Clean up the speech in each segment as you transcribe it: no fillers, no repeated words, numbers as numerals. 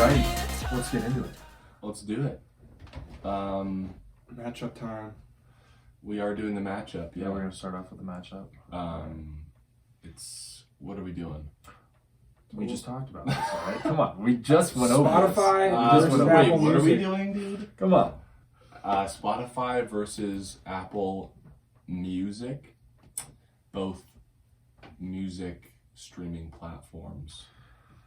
Alrighty, let's get into it. Let's do it. Matchup time. We are doing the matchup. Yeah, we're gonna start off with the matchup. What are we doing? We just talked about this, alright? Come on, we just went over Spotify this. versus Wait, Apple what are we Music. doing, dude? Come on. Spotify versus Apple Music. Both music streaming platforms.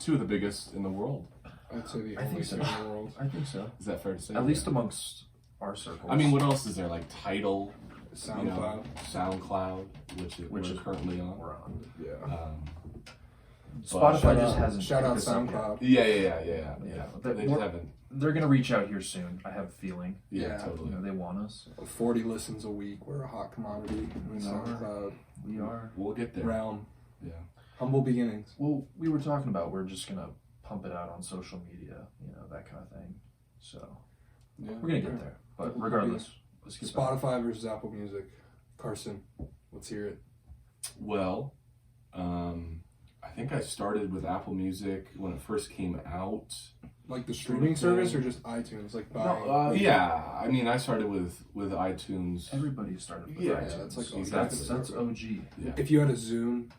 Two of the biggest in the world. I'd say the I only think so. two in the world. I think so. Is that fair to say? At least amongst our circles. I mean, what else is there? Like Tidal, SoundCloud. SoundCloud, which Which we're is currently on. we're on. Yeah. Spotify just hasn't. Shout out picked us up SoundCloud. Yeah. They just We're- haven't. They're gonna reach out here soon. I have a feeling. Yeah, Yeah. totally. They want us. 40 listens a week. We're a hot commodity in the We are. SoundCloud We are. We'll get there. realm. Yeah. Humble beginnings. Well, we were talking about we're just gonna pump it out on social media, that kind of thing. So Yeah. we're gonna get there. But regardless, let's get back. Spotify versus Apple Music. Carson, let's hear it. Well, I think I started with Apple Music when it first came out. Like the streaming service or just iTunes? Like buying? Yeah, I mean, I started with iTunes. Everybody started with Yeah, iTunes. that's like exactly. That's OG. Yeah. If you had a Zoom.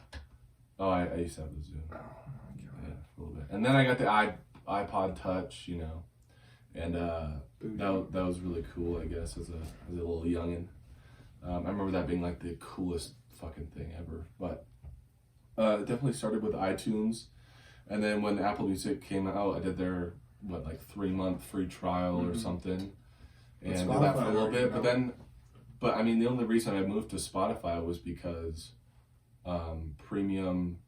Oh, I used to have the Zoom. Oh, Yeah, a little bit. And then I got the iPod Touch, and that was really cool, I guess, as a little youngin'. I remember that being like the coolest fucking thing ever. But it definitely started with iTunes. And then when Apple Music came out, I did their 3-month free trial or something, and did that for a little bit. But I mean, the only reason I moved to Spotify was because premium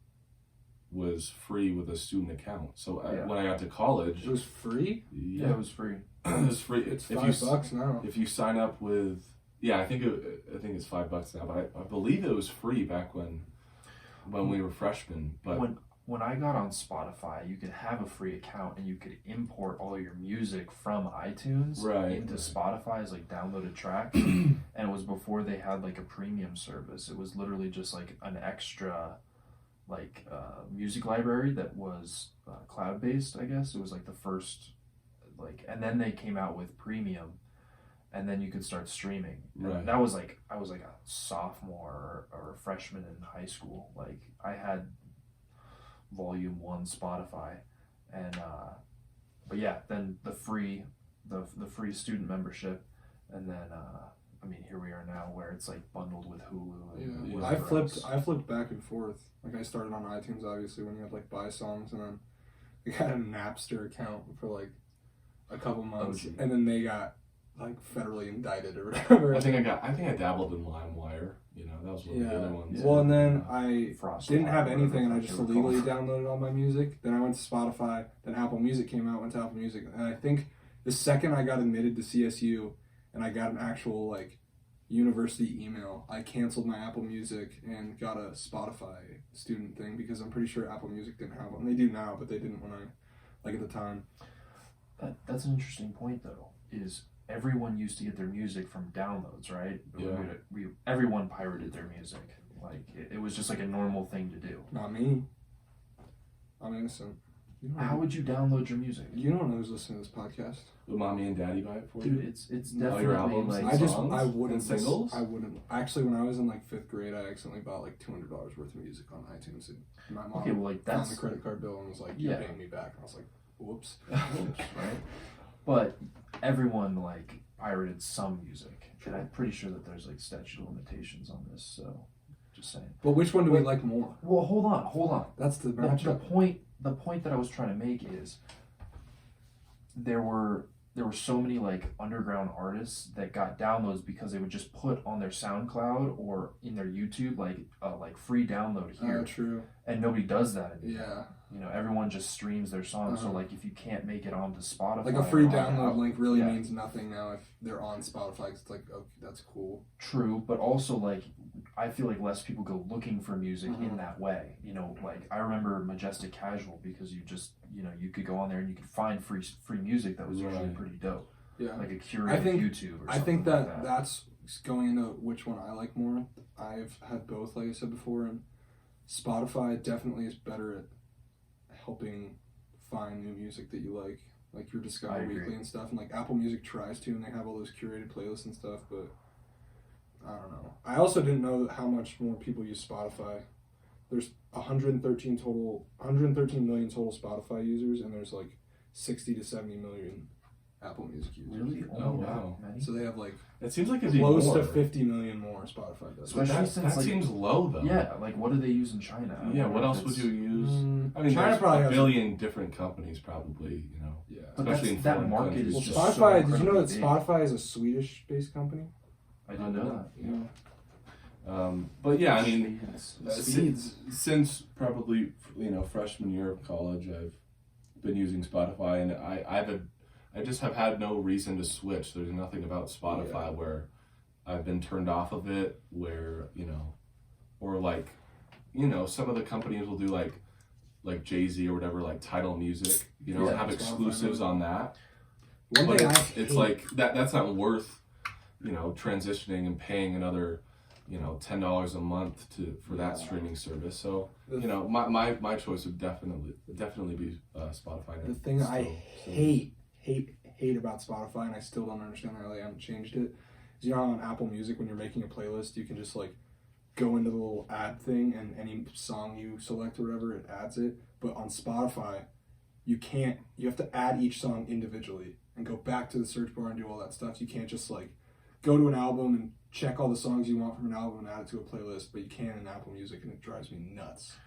was free with a student account. So when I got to college, It was free? Yeah, it was free. it was free. It's If $5 now. If you sign up with, I think it's $5 now, but I believe it was free back when we were freshmen. But When I got on Spotify, you could have a free account and you could import all your music from iTunes into Spotify as downloaded tracks. And it was before they had a premium service. It was literally just an extra music library that was cloud based, I guess. It was the first and then they came out with premium, and then you could start streaming. And that was I was a sophomore or a freshman in high school. I had Volume 1 Spotify, and but yeah, then the free student membership, and then here we are now where it's bundled with Hulu. And I flipped back and forth. I started on iTunes obviously when you had buy songs, and then I got a Napster account for a couple months, and then they got federally indicted or whatever. I think I dabbled in LimeWire. That was one of the other ones. Well, and then I Frost didn't have Fire, anything, and I whatever just they were illegally called. downloaded all my music. Then I went to Spotify. Then Apple Music came out. Went to Apple Music, and I think the second I got admitted to CSU, and I got an actual university email, I canceled my Apple Music and got a Spotify student thing because I'm pretty sure Apple Music didn't have one. They do now, but they didn't when I at the time. That's an interesting point though. Is everyone used to get their music from downloads, right? Yeah. Everyone pirated their music. It was just a normal thing to do. Not me. I'm innocent. How would you download your music? You don't know who's listening to this podcast. Would mommy and daddy buy it for you? Dude, it's All definitely your albums and I wouldn't and singles. I wouldn't. Actually, when I was in 5th grade, I accidentally bought $200 worth of music on iTunes, and my mom found that's the credit card bill and was "You're paying me back," and I was like, "Whoops." right. But everyone pirated some music, and I'm pretty sure that there's statute of limitations on this. So, just saying. But which one do we like more? Well, hold on. That's the The matchup. point that I was trying to make is there were so many underground artists that got downloads because they would just put on their SoundCloud or in their YouTube free download here, True. and nobody does that anymore. Yeah. Everyone just streams their songs. So if you can't make it onto Spotify, A free or download link really yeah. means nothing now if they're on Spotify. It's okay, that's cool. True, but also I feel less people go looking for music in that way. I remember Majestic Casual because you just you could go on there and you could find free music that was usually pretty dope. Yeah. A curated YouTube or something. I think that. That's going into which one I like more. I've had both, like I said before, and Spotify definitely is better at helping find new music that you like your Discover Weekly and stuff, and like Apple Music tries to, and they have all those curated playlists and stuff, but I don't know. I also didn't know how much more people use Spotify. There's 113 million total Spotify users, and there's like 60 to 70 million Apple Music users. Really? Oh, wow. So they have like it seems like close to 50 million more Spotify does. That seems low though. Yeah, like what do they use in China? Yeah, what else would you use? I mean, China there's probably a billion different companies probably, you know. Yeah. But especially in that foreign market countries. is Well, just Spotify, so did you know that incredibly Spotify is a Swedish-based company? I didn't know that. Yeah. But yeah, I mean, Swedes. since probably, you know, freshman year of college, I've been using Spotify, and I just have had no reason to switch. There's nothing about Spotify where I've been turned off of it, where, you know, or like, you know, some of the companies will do like Jay-Z or whatever, like Tidal Music, you know, have exclusives on that. One thing it's like that's not worth, you know, transitioning and paying another, you know, $10 a month for that streaming service. So, you know, my choice would definitely be Spotify. The thing I hate about Spotify, and I still don't understand how they haven't changed it, is, you know, on Apple Music, when you're making a playlist, you can just like go into the little ad thing, and any song you select or whatever, it adds it. But on Spotify, you can't. You have to add each song individually and go back to the search bar and do all that stuff. You can't just like go to an album and check all the songs you want from an album and add it to a playlist, but you can in Apple Music, and it drives me nuts.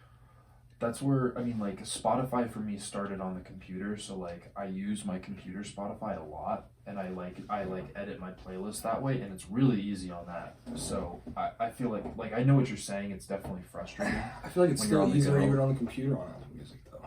That's where, I mean, like, Spotify for me started on the computer, so, like, I use my computer Spotify a lot, and I edit my playlist that way, and it's really easy on that. So, I feel like, I know what you're saying, it's definitely frustrating. I feel like it's when you're still on the easier go. even on the computer on Apple Music, though.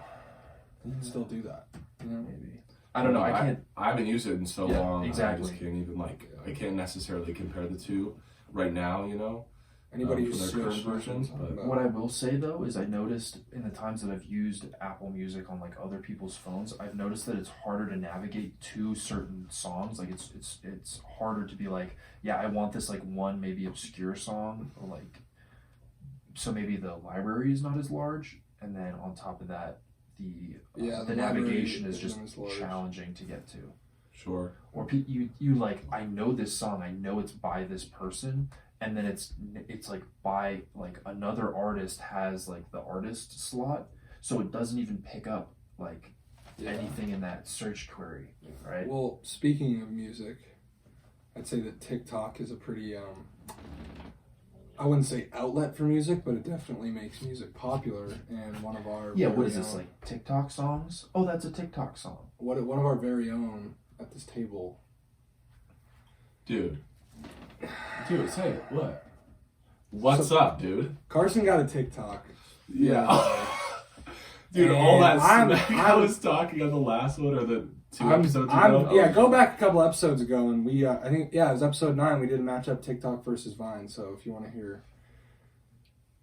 You can still do that, you know? Maybe. I don't know, I can't. I haven't used it in so Yeah, long. exactly. I just can't even I can't necessarily compare the two right now, you know. Anybody for who's their current switched versions, but What I will say though is I noticed in the times that I've used Apple Music on like other people's phones, I've noticed that it's harder to navigate to certain songs. Like it's harder to be like, yeah, I want this like one maybe obscure song, or like, so maybe the library is not as large, and then on top of that, the navigation is just challenging to get to. Sure. Or you like, I know this song, I know it's by this person, and then it's like by like another artist has like the artist slot, so it doesn't even pick up like anything in that search query, right? Well, speaking of music, I'd say that TikTok is a pretty I wouldn't say outlet for music, but it definitely makes music popular. And one of our what is this, like TikTok songs? Oh, that's a TikTok song. One of our very own at this table. Dude, say it. What's up, dude? Carson got a TikTok. Yeah. Dude, and all that I was talking on the last one, or the two episodes ago. Yeah, go back a couple episodes ago, and we, I think, it was episode 9, we did a matchup TikTok versus Vine, so if you want to hear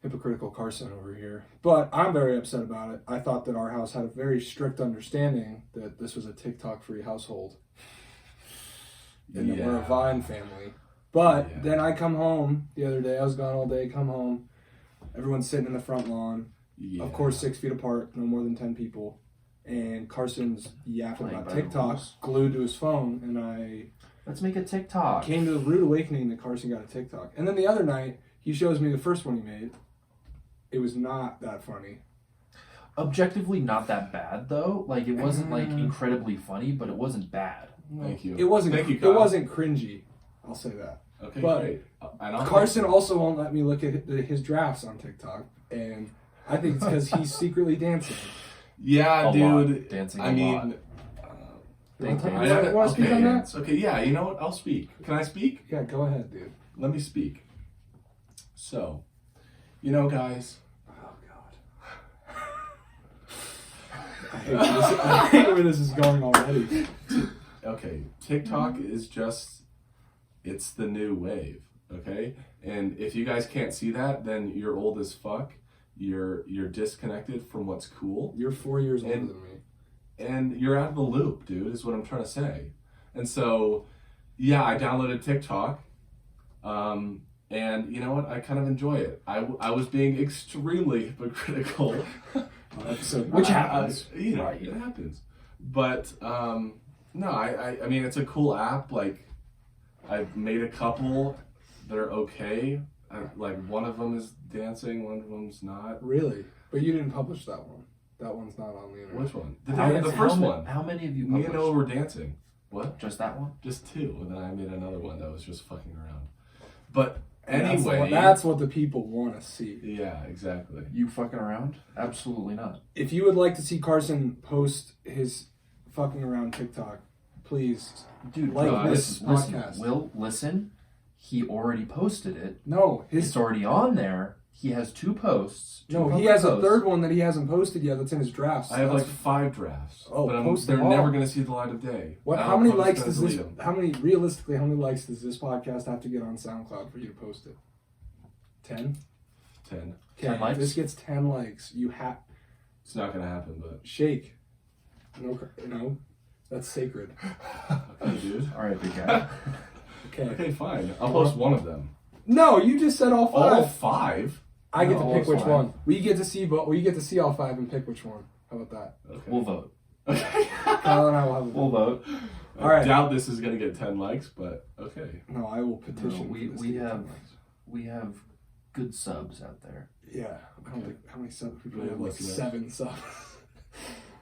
Hypocritical Carson over here. But I'm very upset about it. I thought that our house had a very strict understanding that this was a TikTok-free household. And that we're a Vine family. But then I come home the other day, I was gone all day, come home, everyone's sitting in the front lawn, of course 6 feet apart, no more than 10 people, and Carson's yapping about TikTok, glued to his phone, and let's make a TikTok. Came to the rude awakening that Carson got a TikTok. And then the other night, he shows me the first one he made. It was not that funny. Objectively not that bad though. Like it wasn't like incredibly funny, but it wasn't bad. Thank you. It wasn't. Thank you, Kyle. It wasn't cringy. I'll say that. Okay, but great. Carson also won't let me look at his drafts on TikTok, and I think it's because he's secretly dancing. Yeah, dude. Dancing. I mean, want to speak on that? Okay, yeah. You know what? I'll speak. Can I speak? Yeah, go ahead, dude. Let me speak. So, you know, guys. Oh God. I hate where this is going already. Okay, TikTok is just, it's the new wave, okay? And if you guys can't see that, then you're old as fuck. You're disconnected from what's cool. You're 4 years older than me. And you're out of the loop, dude, is what I'm trying to say. And so, yeah, I downloaded TikTok. And you know what? I kind of enjoy it. I was being extremely hypocritical episode, Which happens. Right. It happens. But no, I mean it's a cool app. Like I've made a couple that are okay. Like one of them is dancing, one of them's not. Really? But you didn't publish that one. That one's not on the internet. Which one? The first one. How many of you Me published? and Noah were dancing. What? Just that one? Just two. And then I made another one that was just fucking around. But anyway. That's what the people want to see. Yeah, exactly. You fucking around? Absolutely not. If you would like to see Carson post his fucking around TikTok, please, dude, like this podcast. Will, listen. He already posted it. No, it's already on there. He has 2 posts. He has a third one that he hasn't posted yet. That's in his drafts. I have like 5 drafts. Oh, but they're never going to see the light of day. How many likes does this? Realistically, how many likes does this podcast have to get on SoundCloud for you to post it? 10. 10. Okay, 10 likes. If this gets 10 likes, you have. It's not going to happen, but shake. No, that's sacred. Okay, dude. All right, big guy. Okay, fine. I'll post one of them. No, you just said all 5. All 5? I get to pick which one. We get to see all 5 and pick which one. How about that? Okay. We'll vote. Kyle and I will have a vote. We'll vote. All right. I doubt this is going to get 10 likes, but okay. No, I will petition. No, we have good subs out there. Yeah. I don't think how many subs we have, like 7 subs.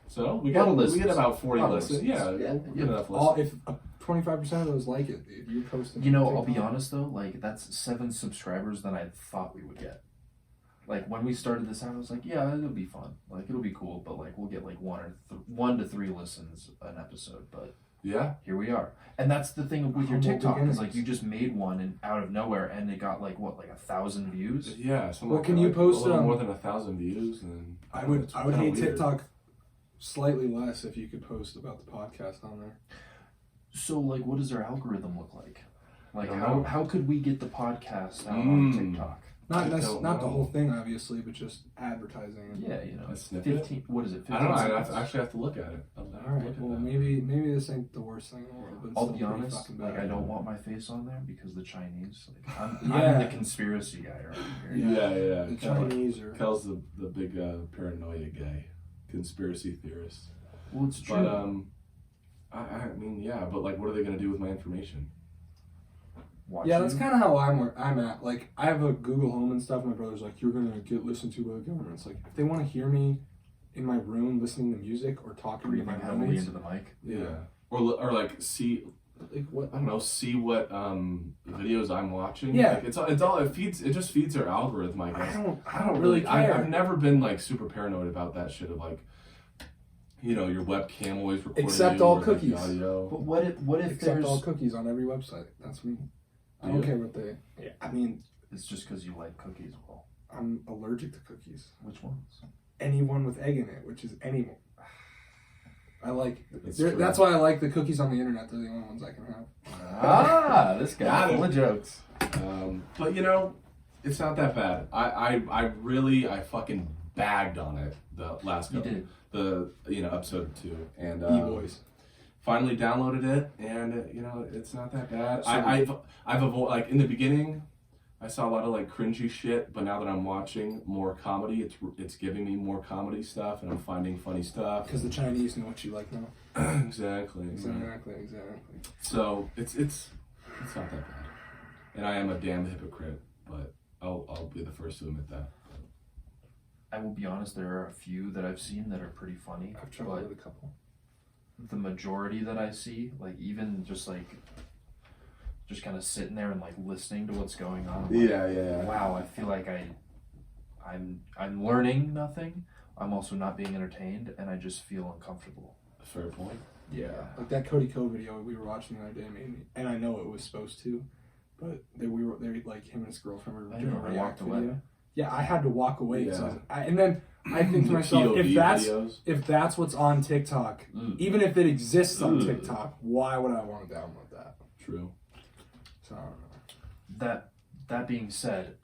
So we get about 40 listens. Yeah, enough listens. If 25% of those like it, dude, you post it. I'll be honest though, like that's 7 subscribers than I thought we would get. Like when we started this out, I was like, yeah, it'll be fun. Like it'll be cool, but like we'll get like 1 to 3 listens an episode. But yeah, here we are. And that's the thing with your TikTok is like you just made one and out of nowhere, and it got like 1,000 views. Yeah. Well, can you post it on more than 1,000 views? And I would hate TikTok slightly less if you could post about the podcast on there. So, like, what does their algorithm look like? Like, how could we get the podcast out on TikTok? Not the whole thing, obviously, but just advertising. Yeah, a snippet. 15. What is it? 15 I don't know. seconds? I actually have to look at it. All right. Well, maybe this ain't the worst thing in the world. But I'll be honest. Like, I don't want my face on there because the Chinese. Like, I'm the conspiracy guy right here. Yeah. The Chinese are. Kel's the big paranoia guy, conspiracy theorist. Well, it's true. But I mean, yeah, but like, what are they going to do with my information? That's kind of how I'm at. Like, I have a Google Home and stuff. My brother's like, you're going to get listened to by the government. It's like, if they want to hear me in my room listening to music or talking to my heavily into the mic. Yeah. Or like see, like what, I don't know, see what videos I'm watching. Yeah. Like it just feeds their algorithm, I guess. I don't really care. I've never been like super paranoid about that shit of like, your webcam always recording. Except all cookies. Like the audio. But what if Except all cookies on every website. That's me. I don't care what they. Yeah, I mean, it's just because you like cookies. Well, I'm allergic to cookies. Which ones? Anyone with egg in it, which is anyone. I like. That's why I like the cookies on the internet. They're the only ones I can have. This guy full of jokes. But it's not that bad. I fucking bagged on it the last couple. You did. Episode 2 and E-boys. Finally downloaded it, and it's not that bad. I've avoided, like, in the beginning I saw a lot of like cringy shit, but now that I'm watching more comedy, it's giving me more comedy stuff, and I'm finding funny stuff. Because the Chinese know what you like now. Exactly. So it's not that bad, and I am a damn hypocrite, but I'll be the first to admit that. I will be honest, there are a few that I've seen that are pretty funny. I've tried with a couple. The majority that I see, like even just kind of sitting there and like listening to what's going on. Like, yeah. Wow, I feel like I'm learning nothing. I'm also not being entertained, and I just feel uncomfortable. Fair point. Yeah. Like that Cody Co video we were watching the other day made me, and I know it was supposed to, but they like him and his girlfriend were doing a React video. Yeah, I had to walk away. Yeah. And then I think to myself, if that's what's on TikTok, even if it exists on TikTok, why would I want to download that? True. So I don't know. That being said,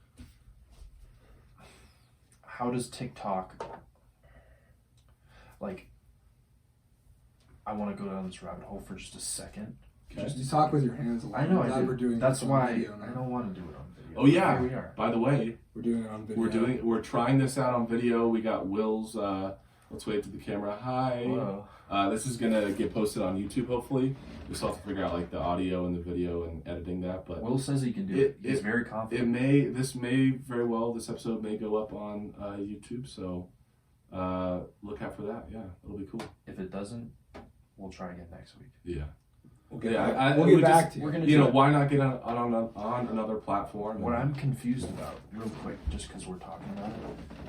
how does TikTok, like, I want to go down this rabbit hole for just a second. Just you talk with your hands a lot. I know. We're doing that's why I don't want to do it on video. Oh yeah. Here we are. By the way, We're doing it on video. We're trying this out on video. We got Will's. Let's wave to the camera. Hi. Hello. This is gonna get posted on YouTube. Hopefully, we still have to figure out like the audio and the video and editing that. But Will says he can do it. He's very confident. This episode may go up on YouTube. So look out for that. Yeah, it'll be cool. If it doesn't, we'll try again next week. Yeah. We'll get back to you. We're gonna why not get on another platform? What I'm confused about, real quick, just because we're talking about it,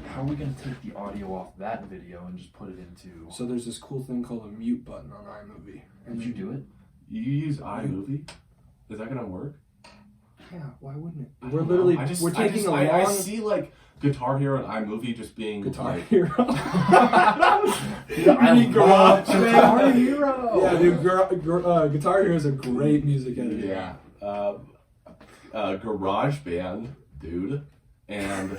how are we going to take the audio off that video and just put it into... So there's this cool thing called a mute button on iMovie. Did you do it? You use iMovie? Is that going to work? Yeah, why wouldn't it? I see like Guitar Hero and iMovie just being Guitar like, Hero. I love Guitar Hero. Yeah, dude, Guitar Hero is a great music editor. Yeah. Garage Band, dude. And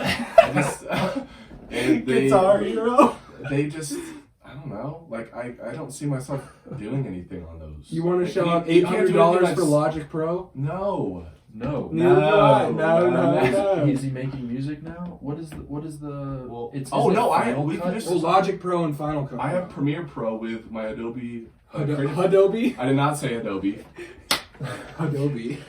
Guitar Hero. They just, I don't know. Like I don't see myself doing anything on those. You want to like, shell out $800 for Logic Pro? No. No. Is he making music now? What is the? Well, it's we can just Logic Pro and Final Cut. I have Premiere Pro with my Adobe. Adobe? I did not say Adobe. Adobe.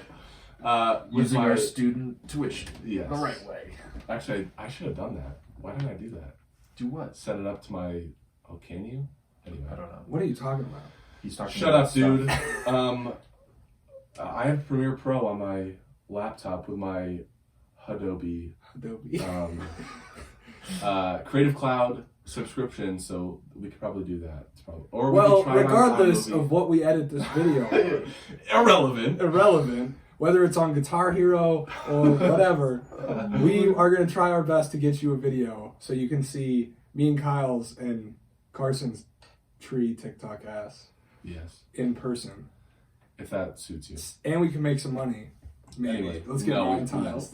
Using our student tuition. Yes. The right way. Actually, I should have done that. Why didn't I do that? Do what? Set it up to my. Oh, can you? Anyway, I don't know. What are you talking about? He's talking. Shut up, dude. I have Premiere Pro on my laptop with my Adobe. Creative Cloud subscription, so we could probably do that. Or regardless of what we edit this video, irrelevant. Whether it's on Guitar Hero or whatever, we are going to try our best to get you a video so you can see me and Kyle's and Carson's tree TikTok ass. Yes. In person. If that suits you. And we can make some money. Maybe. Anyway, let's get monetized.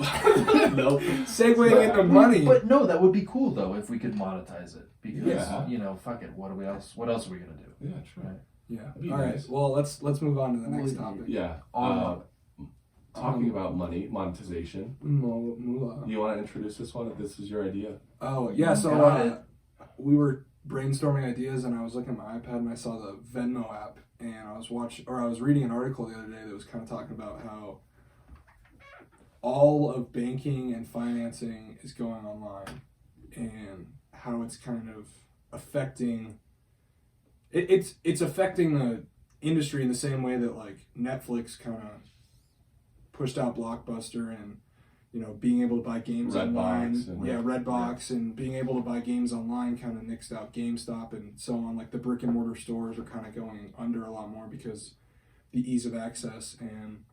No. Segueing into money. But no, that would be cool though if we could monetize it. Because fuck it. What else are we gonna do? Yeah, true. Right? Yeah. All right. Well, let's move on to the next topic. Yeah. Talking about money, monetization. Moolah. You want to introduce this one? This is your idea. Oh yeah. So we were brainstorming ideas, and I was looking at my iPad, and I saw the Venmo app, and I was reading an article the other day that was kind of talking about how all of banking and financing is going online, and how it's kind of affecting. It's affecting the industry in the same way that like Netflix kind of pushed out Blockbuster and being able to buy games online. Redbox and being able to buy games online kind of nixed out GameStop and so on. Like the brick and mortar stores are kind of going under a lot more because the ease of access. And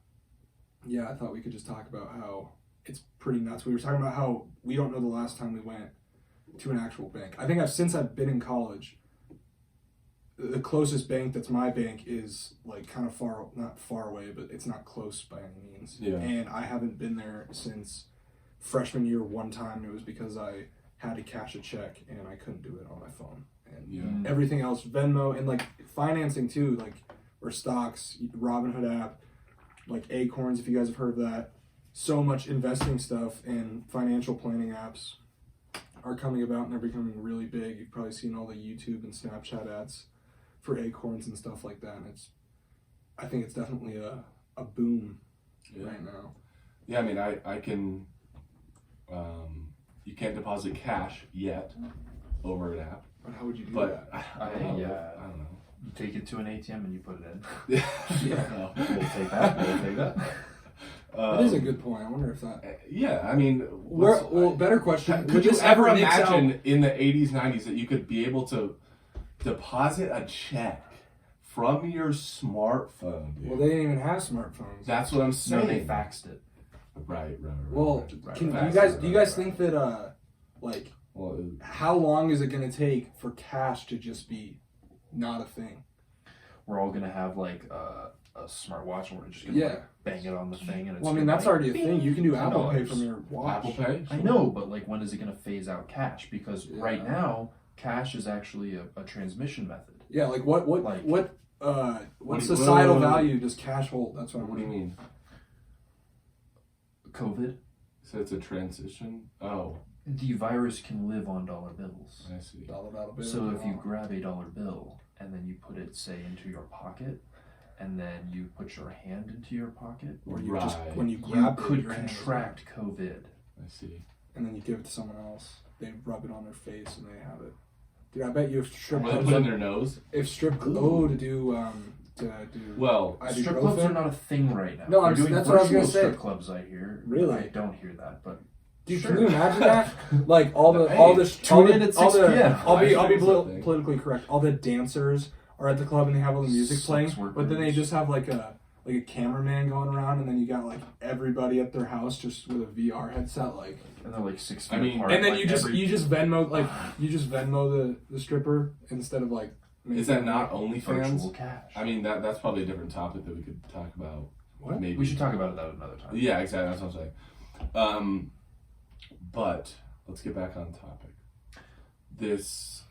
yeah, I thought we could just talk about how it's pretty nuts. We were talking about how we don't know the last time we went to an actual bank. I think since I've been in college, the closest bank that's my bank is like kind of not far away, but it's not close by any means. Yeah. And I haven't been there since freshman year. One time it was because I had to cash a check and I couldn't do it on my phone. And everything else, Venmo and like financing too, like or stocks, Robinhood app, like Acorns, if you guys have heard of that. So much investing stuff and financial planning apps are coming about and they're becoming really big. You've probably seen all the YouTube and Snapchat ads for Acorns and stuff like that, and I think it's definitely a boom right now. Yeah, I mean, I can. You can't deposit cash yet over an app. But how would you do that? I don't know. You take it to an ATM and you put it in. Yeah. We'll take that. That is a good point. I wonder if that. Yeah, I mean, better question. Could you ever imagine in the 80s, 90s that you could be able to deposit a check from your smartphone, dude? Well, they didn't even have smartphones. That's what I'm saying. No, they faxed it. Right. Well, do you guys think that how long is it going to take for cash to just be not a thing? We're all going to have like a smartwatch and we're just going to bang it on the thing. And it's that's already a thing. You can do Apple Pay from your watch. Apple Pay? I know, but like when is it going to phase out cash? Because right now, cash is actually a transmission method. Yeah, like what societal value does cash hold? That's what do you mean? COVID. So it's a transition? Oh. The virus can live on dollar bills. I see. Dollar bill. So if you grab a dollar bill and then you put it, say, into your pocket, and then you put your hand into your pocket, or you right. just when you you grab it, could your hand contract COVID. I see. and then you give it to someone else. They rub it on their face and they have it. Dude, I bet you if strip They clubs put it in their nose? if strip to do Well, Strip clubs are not a thing right now. No, They're doing that's what I was virtual gonna say. strip clubs, I hear. Really? I don't hear that, but dude, sure. can you imagine that? Like all the Hey, all the tune in at 6 p.m. I'll be Something. politically correct. All the dancers are at the club and they have all the music Sex playing, workers. but then they just have like a cameraman going around, and then you got like everybody at their house just with a VR headset, like. and they're like 6 feet I mean, apart. And then like you just Venmo the stripper instead of like. is that not virtual OnlyFans? cash. I mean, that's probably a different topic that we could talk about. What? Maybe. We should talk about that another time. Yeah, exactly. That's what I'm saying. But let's get back on topic. This,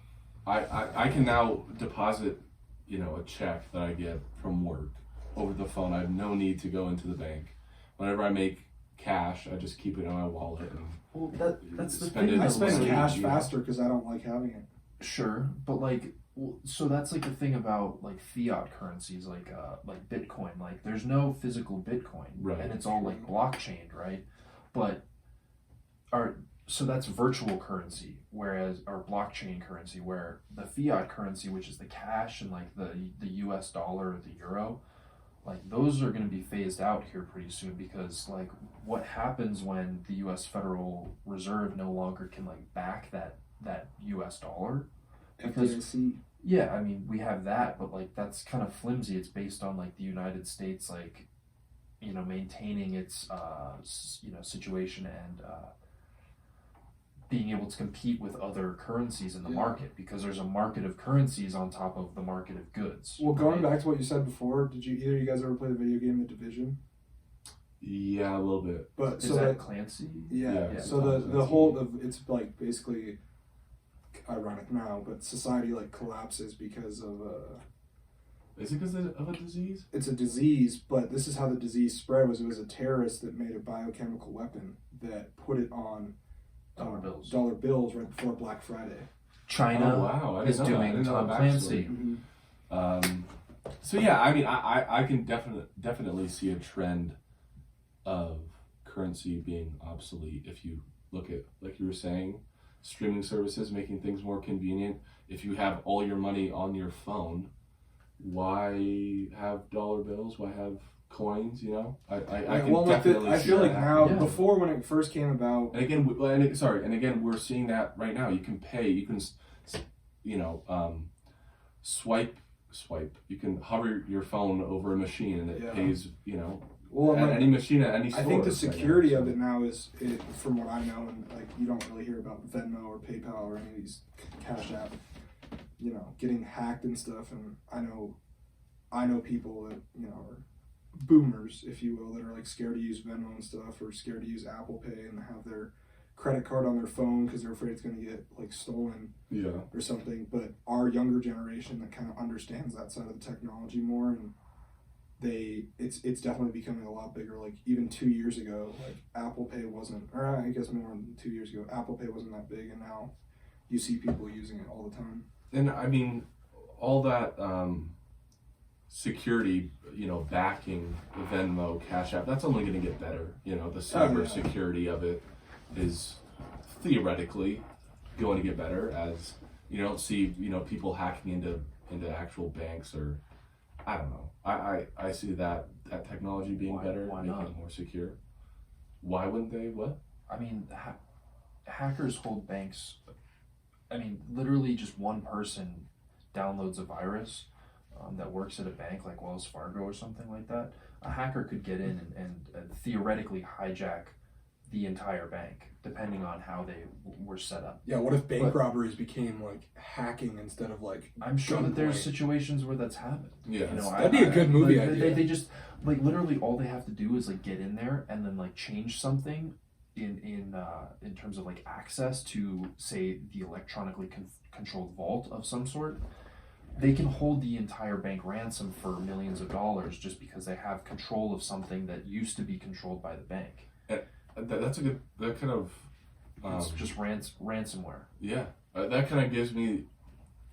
I can now deposit, a check that I get from work over the phone. I have no need to go into the bank. Whenever I make cash, I just keep it in my wallet and Well, that's the Spend thing. it I though, spend like- cash faster because I don't like having it. Sure, but so that's like the thing about like fiat currencies, like Bitcoin. Like, there's no physical Bitcoin, Right. and it's all like blockchain, right? But so that's virtual currency, whereas or blockchain currency, where the fiat currency, which is the cash and like the U.S. dollar or the euro, like those are going to be phased out here pretty soon, because like what happens when the U.S. Federal Reserve no longer can like back that U.S. dollar? Because FDIC. yeah, I mean, we have that, but like that's kind of flimsy. It's based on like the United States, like, maintaining its situation and being able to compete with other currencies in the market, because there's a market of currencies on top of the market of goods. Well, going back to what you said before, did either of you guys ever play the video game The Division? yeah, a little bit. But Is so that Clancy? yeah. So Yeah. the whole it's like basically ironic now, but society like collapses because of Is it because of a disease? it's a disease. But this is how the disease spread: it was a terrorist that made a biochemical weapon that put it on dollar bills right before Black Friday. China Oh, wow. I didn't is know that. I doing didn't know Tom that Clancy. Mm-hmm. So yeah, I mean, I can definitely see a trend of currency being obsolete. If you look at, like you were saying, streaming services making things more convenient. If you have all your money on your phone, why have dollar bills? Why have coins? I can definitely I see feel like that now, happening. before when it first came about, And again, we're seeing that right now. You can pay. You can, swipe. You can hover your phone over a machine, and it pays. well, At any machine at any store. I think the security right now, of it now is, from what I know, and like you don't really hear about Venmo or PayPal or any of these cash app, getting hacked and stuff. And I know people that are boomers, if you will, that are like scared to use Venmo and stuff, or scared to use Apple Pay and have their credit card on their phone because they're afraid it's going to get like stolen or something. But our younger generation that kind of understands that side of the technology more, and it's definitely becoming a lot bigger. Like even 2 years ago, like Apple Pay wasn't, or I guess more than 2 years ago, Apple Pay wasn't that big, and now you see people using it all the time. And I mean, all that security, backing the Venmo, Cash App, that's only going to get better. The cyber security of it is theoretically going to get better, as you don't see, people hacking into actual banks, or I don't know. I see that technology being better, why making not? it more secure. Why wouldn't they? What? I mean, hackers hold banks. I mean, literally just one person downloads a virus that works at a bank like Wells Fargo or something like that. A hacker could get in and theoretically hijack the entire bank, depending on how they were set up. Yeah, what if bank robberies became like hacking instead of like? I'm sure that there's gunpoint? situations where that's happened. Yeah, that'd be a good movie idea. They just like literally all they have to do is like get in there and then like change something in terms of like access to, say, the electronically controlled vault of some sort. They can hold the entire bank ransom for millions of dollars just because they have control of something that used to be controlled by the bank. that's a good, that kind of... it's just ransomware. Yeah. That kind of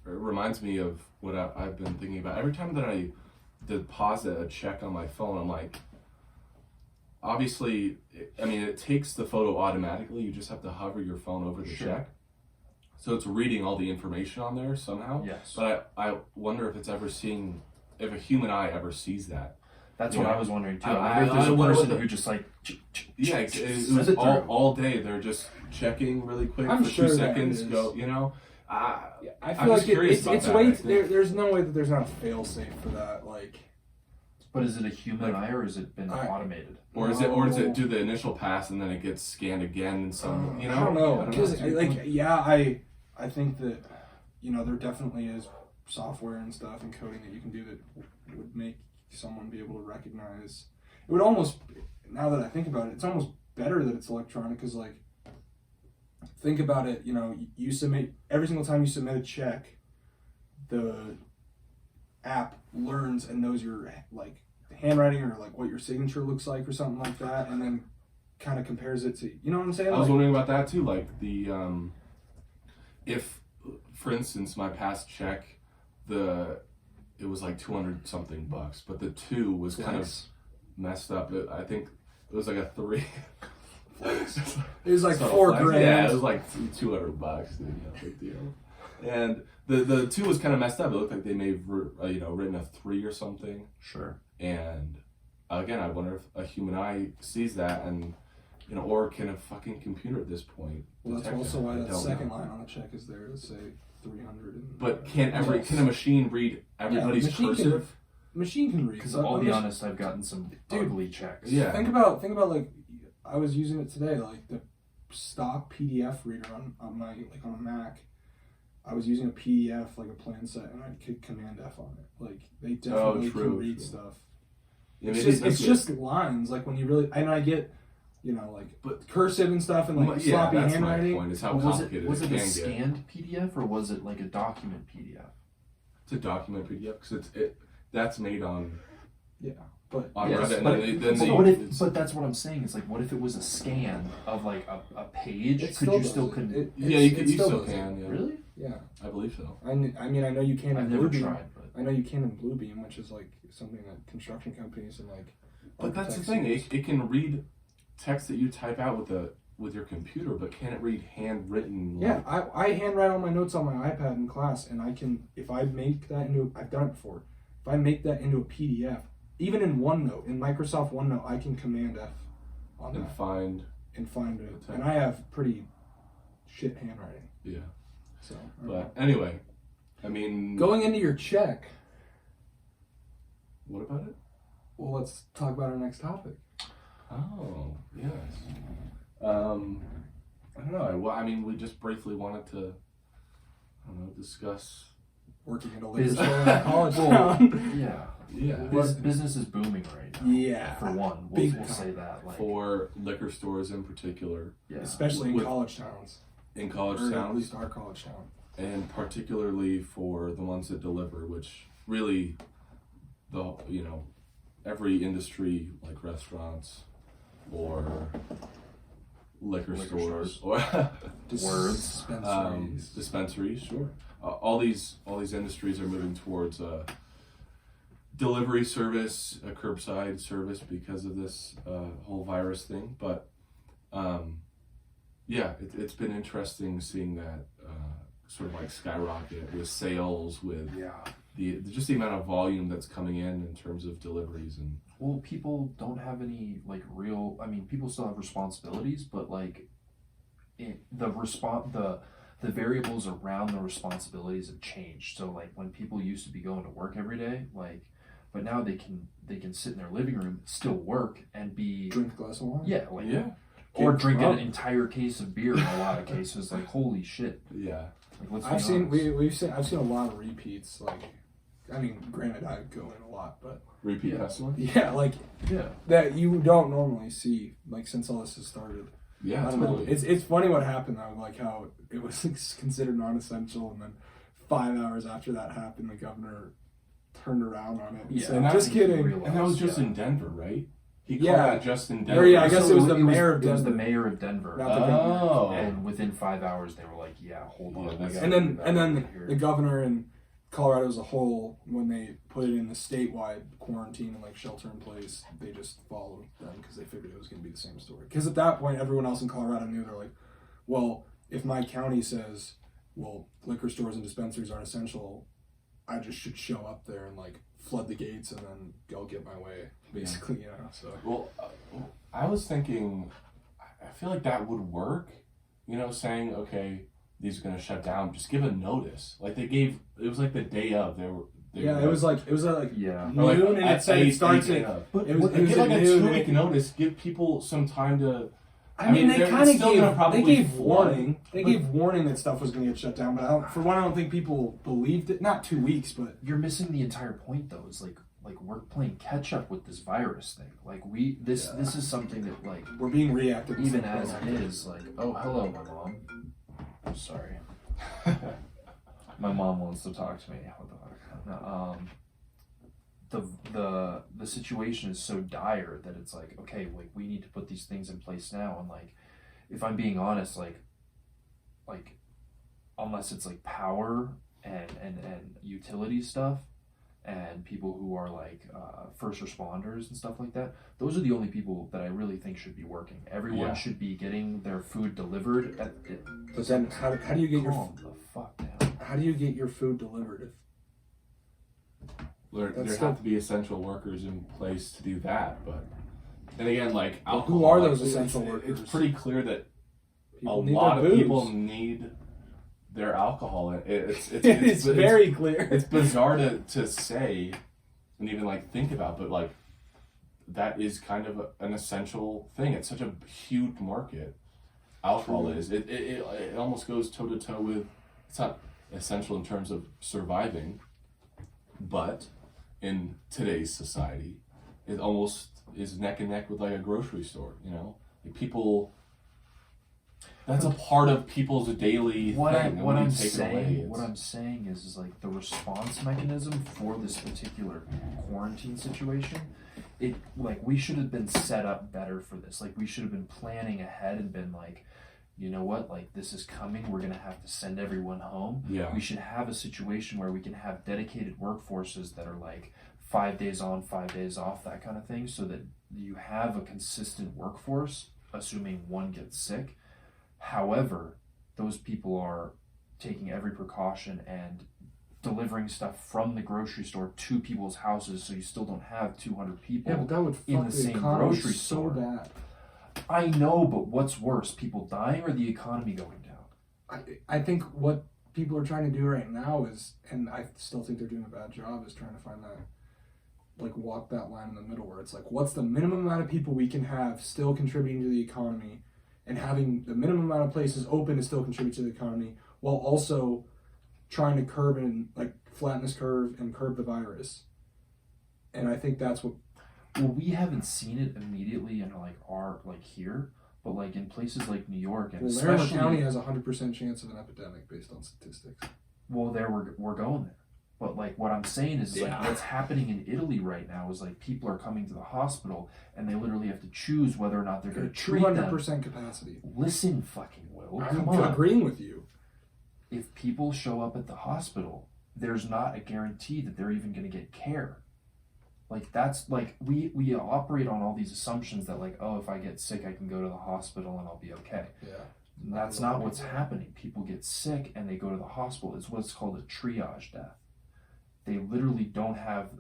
reminds me of what I've been thinking about. Every time that I deposit a check on my phone, I'm like, obviously, it takes the photo automatically. You just have to hover your phone over the check. So it's reading all the information on there somehow. Yes. But I wonder if if a human eye ever sees that. That's what I was wondering too. I wonder if there's a person who just like... Yeah, it was all day. They're just checking really quick for sure 2 seconds. Go, I feel like it's way. There's no way that there's not a fail safe for that. Like, but is it a human eye or has it been automated? Or is it do the initial pass and then it gets scanned again and some? I don't know. Because I think that there definitely is software and stuff and coding that you can do that would make someone be able to recognize. It would almost, now that I think about it, it's almost better that it's electronic because, like, think about it, you submit, every single time you submit a check, the app learns and knows your, like, handwriting or, like, what your signature looks like or something like that, and then kind of compares it to, you know what I'm saying? I was wondering about that, too, like, if, for instance, my past check, it was like $200-something, but the 2 was kind of messed up. I think it was like a 3. It was like $4,000. Yeah, it was like $200, dude. No big deal. And the 2 was kind of messed up. It looked like they may have written a 3 or something. Sure. And again, I wonder if a human eye sees that and or can a fucking computer at this point? Well, that's also why that second line on the check is there to say 300. But can a machine read everybody's cursive? Machine can read. Because I'll be honest, I've gotten some ugly checks. Yeah. Think about like, I was using it today, like the stock PDF reader on my, like, on a Mac. I was using a PDF, like a plan set, and I could Command F on it. Like, they definitely can read stuff. Yeah, it's just lines. Like, when you really, and I get, like, but cursive and stuff and, like, sloppy handwriting. My point is how complicated was it a scanned PDF or was it like a document PDF? It's a document PDF because that's made on. Yeah. But but that's what I'm saying. Is like, what if it was a scan of like a page? Could you still you still can. Yeah. Really? Yeah, I believe so. I mean, I know you can. I've never tried, but I know you can in Bluebeam, which is like something that construction companies and like. But that's the thing. It can read text that you type out with your computer, but can it read handwritten? Yeah, I handwrite all my notes on my iPad in class, and I can, if I make that into, I've done it before. If I make that into a PDF. Even in OneNote, in Microsoft OneNote, I can Command F on that. And find it. And I have pretty shit handwriting. Yeah. So. But anyway, going into your check. What about it? Well, let's talk about our next topic. Oh, yes. I don't know. We just briefly wanted to, discuss working at a liquor store in a college town. Yeah. Yeah. Business is booming right now. Yeah. For one. We'll say that. Like, for liquor stores in particular. Yeah. Especially in college towns. In college towns. At least our college town. And particularly for the ones that deliver, which really, every industry, like restaurants or liquor stores or dispensaries, sure. All these industries are moving towards delivery service, a curbside service because of this whole virus thing. But it's been interesting seeing that sort of like skyrocket with sales, with the amount of volume that's coming in terms of deliveries. And well, people don't have any like real. People still have responsibilities, but like the variables around the responsibilities have changed. So like when people used to be going to work every day, like, but now they can sit in their living room, still work, and drink a glass of wine. Yeah, like or drink an entire case of beer in a lot of cases. Like, holy shit. Yeah. Like, I've seen a lot of repeats. Like, granted, I go in a lot, but repeat customers. Yeah, that you don't normally see, like, since all this has started. Yeah, totally. It's funny what happened though, like how it was considered non-essential, and then 5 hours after that happened, the governor turned around on it and said, "Just kidding." And that was just in Denver, right? He called that just in Denver. Or, yeah, I guess it was the mayor of Denver. It was the mayor of Denver. Oh. And within 5 hours, they were like, "Yeah, hold on." And then the governor in Colorado as a whole, when they put it in the statewide quarantine and like shelter in place, they just followed them because they figured it was going to be the same story. Because at that point, everyone else in Colorado knew. They're like, well, if my county says, well, liquor stores and dispensaries aren't essential, I just should show up there and like flood the gates and then go get my way, basically, you know. So well, I was thinking, I feel like that would work, you know, saying, okay, these are going to shut down, just give a notice. Like they gave, it was like the day of, it was like noon, and it said it starts at, but it was give like a 2-week notice, give people some time to, I mean, they kind of gave warning. They gave warning that stuff was going to get shut down, but I don't think people believed it. Not 2 weeks, but you're missing the entire point, though. It's like we're playing catch up with this virus thing. Like this is something that like we're being reactive. Even as it is, like, oh, hello, my mom. I'm sorry. My mom wants to talk to me. What the fuck? The situation is so dire that it's like, okay, like we need to put these things in place now. And like, if I'm being honest, like unless it's like power and utility stuff and people who are like first responders and stuff like that, those are the only people that I really think should be working. Everyone should be getting their food delivered at it. But then how do you get the fuck down? How do you get your food delivered? There have to be essential workers in place to do that, but then again, like alcohol, who are those essential workers? It's pretty clear that a lot of people need their alcohol. It's very clear. It's bizarre to say and even like think about, but like that is kind of an essential thing. It's such a huge market. Alcohol is. It almost goes toe to toe with. It's not essential in terms of surviving, but in today's society, it almost is neck and neck with like a grocery store. You know, like people. That's a part of people's daily thing. What I'm saying is like the response mechanism for this particular quarantine situation. It like we should have been set up better for this. Like we should have been planning ahead and been like, you know what, like this is coming. We're gonna have to send everyone home. Yeah. We should have a situation where we can have dedicated workforces that are like 5 days on, 5 days off, that kind of thing, so that you have a consistent workforce, assuming one gets sick. However, those people are taking every precaution and delivering stuff from the grocery store to people's houses, so you still don't have 200 people but that would in the same grocery so store. Bad. I know, but what's worse, people dying or the economy going down? I think what people are trying to do right now is, and I still think they're doing a bad job, is trying to find that, like walk that line in the middle where it's like, what's the minimum amount of people we can have still contributing to the economy, and having the minimum amount of places open to still contribute to the economy, while also trying to curb and like flatten this curve and curb the virus. And I think that's what. Well, we haven't seen it immediately in like our like here, but like in places like New York and Larimer especially County has 100% chance of an epidemic based on statistics. Well, there we're going there. But like what I'm saying is like what's happening in Italy right now is like people are coming to the hospital and they literally have to choose whether or not they're going to treat them. 200% capacity. Listen, fucking Will. I'm agreeing with you. If people show up at the hospital, there's not a guarantee that they're even going to get care. Like that's like we operate on all these assumptions that like, oh, if I get sick, I can go to the hospital and I'll be okay. Yeah. And that's not what's happening. People get sick and they go to the hospital. It's what's called a triage death. They literally don't have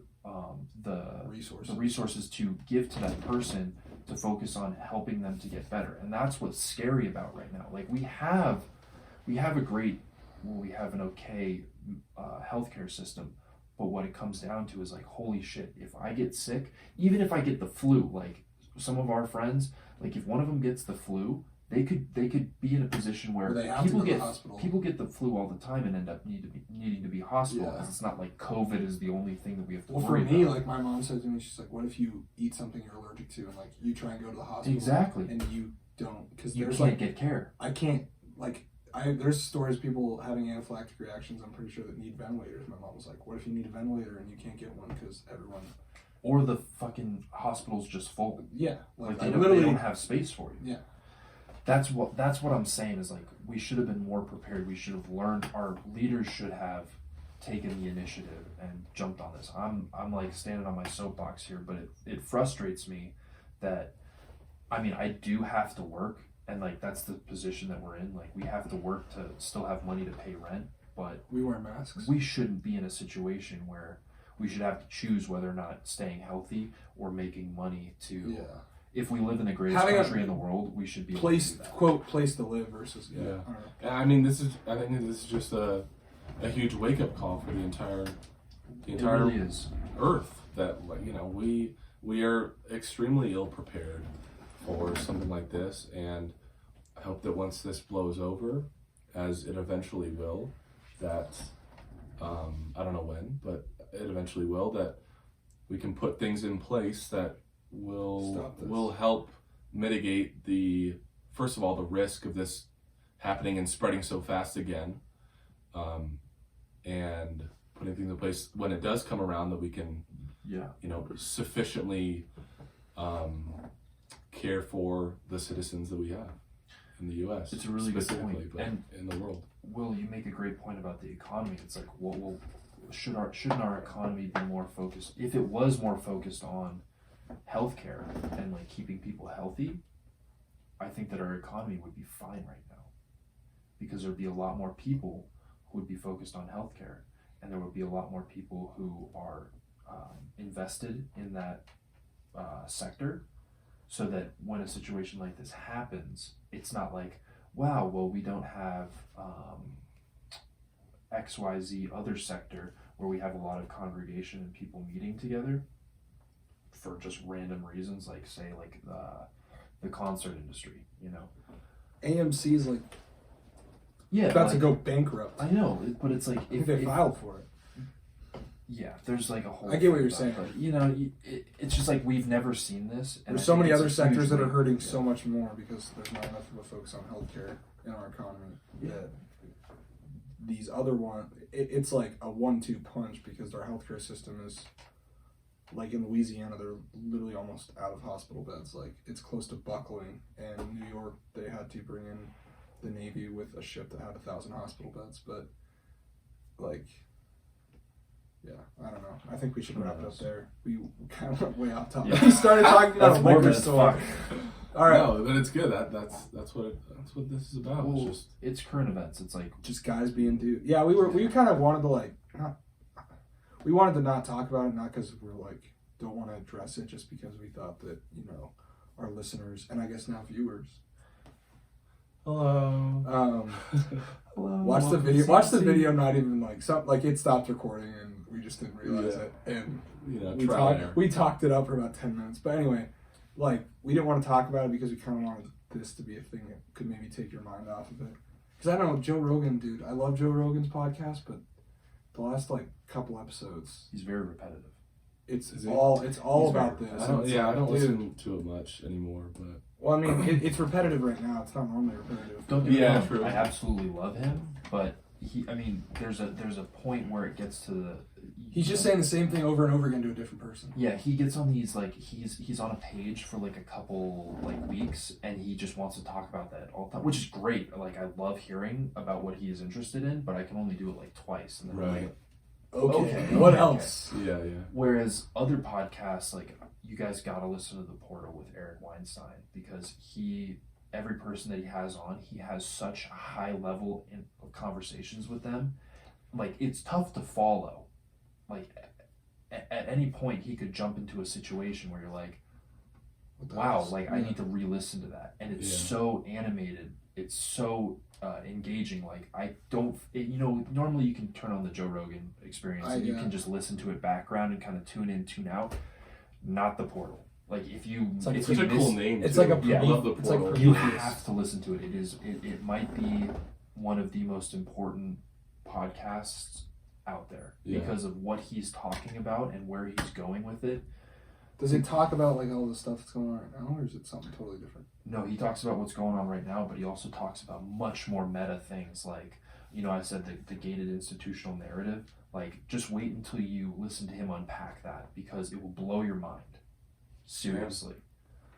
the resources to give to that person to focus on helping them to get better. And that's what's scary about right now. Like we have an okay healthcare system, but what it comes down to is like, holy shit, if I get sick, even if I get the flu, like some of our friends, like if one of them gets the flu, they could be in a position where people get the flu all the time and end up needing to be hospitalized. Yeah. It's not like COVID is the only thing that we have to worry about. For me, like my mom said to me, she's like, what if you eat something you're allergic to and like you try and go to the hospital and you don't, because you can't get care. I can't, like there's stories of people having anaphylactic reactions, I'm pretty sure, that need ventilators. My mom was like, what if you need a ventilator and you can't get one because everyone or the fucking hospital's just full. Yeah, like they don't have space for you. Yeah, that's what I'm saying is like we should have been more prepared. We should have learned. Our leaders should have taken the initiative and jumped on this. I'm like standing on my soapbox here, but it frustrates me that, I mean, I do have to work, and like that's the position that we're in. Like we have to work to still have money to pay rent, but we wear masks. We shouldn't be in a situation where we should have to choose whether or not staying healthy or making money to. Yeah. If we live in the greatest country in the world, we should be able to do that. Quote, place to live versus I mean, this is just a huge wake up call for the entire really is. Earth, that we are extremely ill prepared for something like this, and I hope that once this blows over, as it eventually will, that I don't know when, but it eventually will, that we can put things in place that will help mitigate first of all the risk of this happening and spreading so fast again, and putting things in place when it does come around, that we can sufficiently care for the citizens that we have in the U.S. It's a really good point, but and in the world. Will, you make a great point about the economy. It's like, well, shouldn't our economy be more focused? If it was more focused on healthcare and like keeping people healthy, I think that our economy would be fine right now, because there'd be a lot more people who would be focused on healthcare, and there would be a lot more people who are invested in that sector, so that when a situation like this happens, it's not like, wow, well, we don't have XYZ other sector where we have a lot of congregation and people meeting together for just random reasons, like say like the concert industry, AMC is like about to go bankrupt. I know, but it's like if they filed for it. Yeah, there's like a whole. I get what you're saying, but it's just like we've never seen this. And there's so many other sectors that are hurting so much more because there's not enough of a focus on healthcare in our economy. Yeah. These other it's like a 1-2 punch, because our healthcare system is, like in Louisiana, they're literally almost out of hospital beds. Like it's close to buckling, and in New York they had to bring in the Navy with a ship that had 1,000 hospital beds. But like, yeah, I don't know. I think we should wrap it up there. We kind of went way off topic. Yeah. We started talking about a liquor store. All right. No, but it's good. That's what this is about. Well, it's current events. It's like just guys being dudes. Yeah, we kind of wanted to we wanted to not talk about it, not because we're like don't want to address it, just because we thought that our listeners, and I guess now viewers. Hello. Hello. Watch the video. Watch the video. Not even like it stopped recording and we just didn't realize it. And we talked it up for about 10 minutes. But anyway, like we didn't want to talk about it because we kind of wanted this to be a thing that could maybe take your mind off of it. Because I know Joe Rogan, dude. I love Joe Rogan's podcast, but the last couple episodes, he's very repetitive. It's all about this. I don't listen to it much anymore, but. Well, I mean, it's repetitive right now. It's not normally repetitive. Don't get me wrong. True. I absolutely love him, but there's a point where it gets to the. He's just saying the same thing over and over again to a different person. Yeah, he gets on these he's on a page for like a couple weeks, and he just wants to talk about that all the time, which is great. Like I love hearing about what he is interested in, but I can only do it twice, and then right. Okay. What else? Yeah. Whereas other podcasts, like you guys gotta listen to The Portal with Eric Weinstein, because every person that he has on, he has such high level conversations with them. Like it's tough to follow. Like at any point he could jump into a situation where you're like, wow, I need to re-listen to that. And it's so animated. It's so engaging. Like normally you can turn on the Joe Rogan Experience and you can just listen to it background and kind of tune in, tune out. Not The Portal. Like it's such a cool name. It's like I love The Portal. You have to listen to it. It might be one of the most important podcasts out there because of what he's talking about and where he's going with it. Does it talk about all the stuff that's going on right now, or is it something totally different? No, he talks about what's going on right now, but he also talks about much more meta things like, I said the gated institutional narrative. Like, just wait until you listen to him unpack that, because it will blow your mind. Seriously.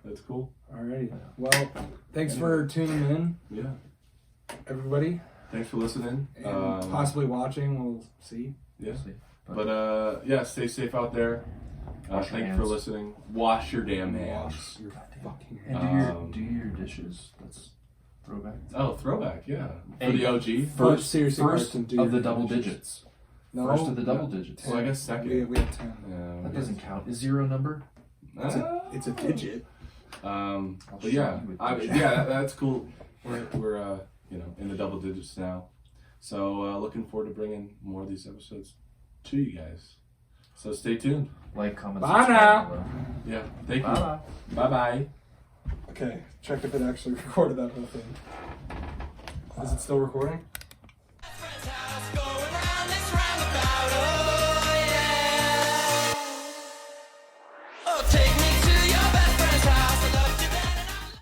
That's cool. Alrighty. Well, thanks for tuning in. Yeah. Everybody. Thanks for listening. And possibly watching. We'll see. Yeah. See. But yeah, stay safe out there. Thank you for listening. Wash your damn hands. Wash your fucking And hands. do your dishes. That's throwback. Oh, throwback, yeah. For Hey, the OG. First, seriously, first Carson, do of the your double dishes. digits. No, First of the double digits. Well, I guess second. We have 10. Yeah, That doesn't count. Is 0 a number? It's a digit. But yeah, that's cool. We're in the double digits now. So looking forward to bringing more of these episodes to you guys. So stay tuned. Like, comment, Bye subscribe now. below. Yeah, thank you. Bye. Bye-bye. Okay, check if it actually recorded that whole thing. Is it still recording? Friend's house, going round this roundabout.